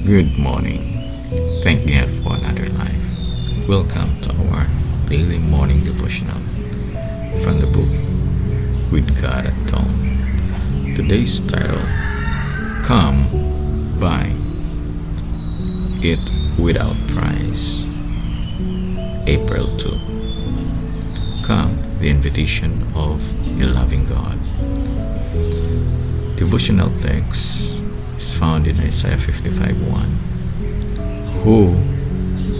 Good morning. Thank God for another life. Welcome to our daily morning devotional from the book With God at Dawn. Today's title, Come Buy It Without Price. April 2. Come, the invitation of a loving God. Devotional text is found in Isaiah 55:1. Who,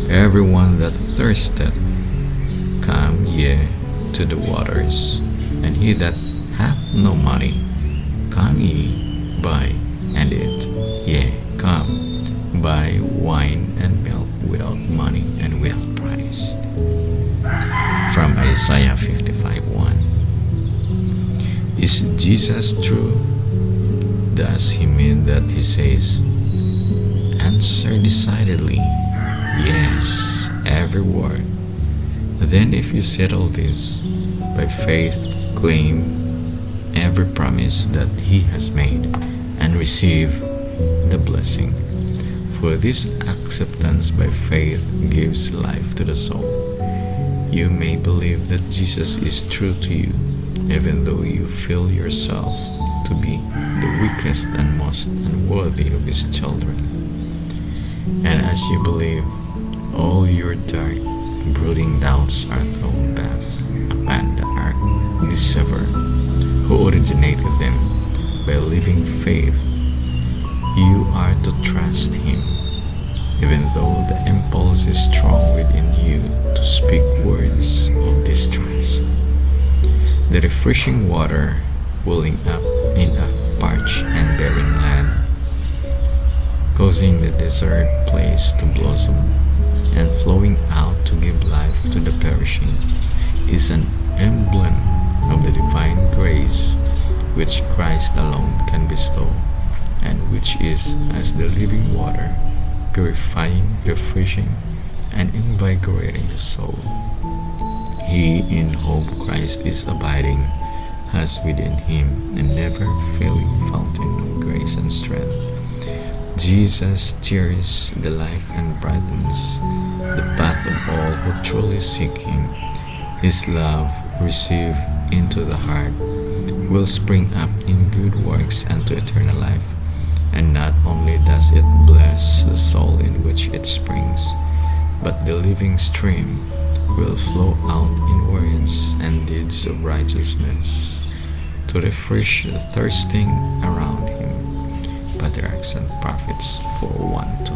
everyone that thirsteth, come ye to the waters, and he that hath no money, come ye, buy and eat. Yea, come, buy wine and milk without money and without price. From Isaiah 55:1. Is Jesus true? Does he mean that he says, answer decidedly, yes, every word? Then if you settle this, by faith claim every promise that he has made and receive the blessing. For this acceptance by faith gives life to the soul. You may believe that Jesus is true to you, even though you feel yourself to be the weakest and most unworthy of his children. And as you believe, all your dark, brooding doubts are thrown back upon the archdeceiver who originated them. By living faith, you are to trust him, even though the impulse is strong within you to speak words of distrust. The refreshing water welling up in a parched and barren land, causing the desert place to blossom and flowing out to give life to the perishing, is an emblem of the divine grace which Christ alone can bestow, and which is as the living water, purifying, refreshing, and invigorating the soul. He in whom Christ is abiding has within him a never-failing fountain of grace and strength. Jesus cheers the life and brightens the path of all who truly seek him. His love, received into the heart, will spring up in good works unto eternal life. And not only does it bless the soul in which it springs, but the living stream will flow out in words and deeds of righteousness to refresh the thirsting around him. Patriarchs and Prophets 4:1-2.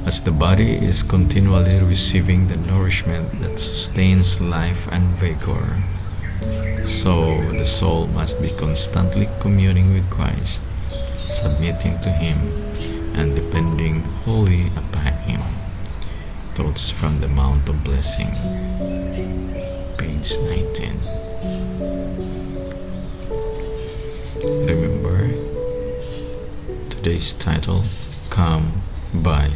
As the body is continually receiving the nourishment that sustains life and vigor, so the soul must be constantly communing with Christ, submitting to him, and depending wholly upon him. Thoughts from the Mount of Blessing, page 19. Remember, today's title, Come Buy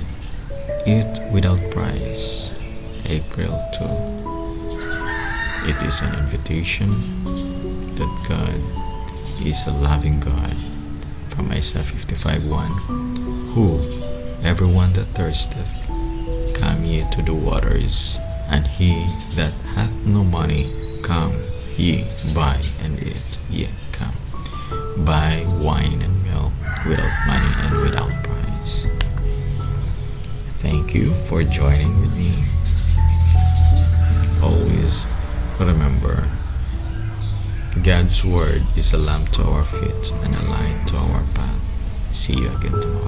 It Without Price, April 2. It is an invitation that God is a loving God. From Isaiah 55:1. Who, everyone that thirsteth, come ye to the waters, and he that hath no money, come ye, buy and eat. Yea, come, buy wine and milk without money and without price. Thank you for joining with me. Always remember, God's word is a lamp to our feet and a light to our path. See you again tomorrow.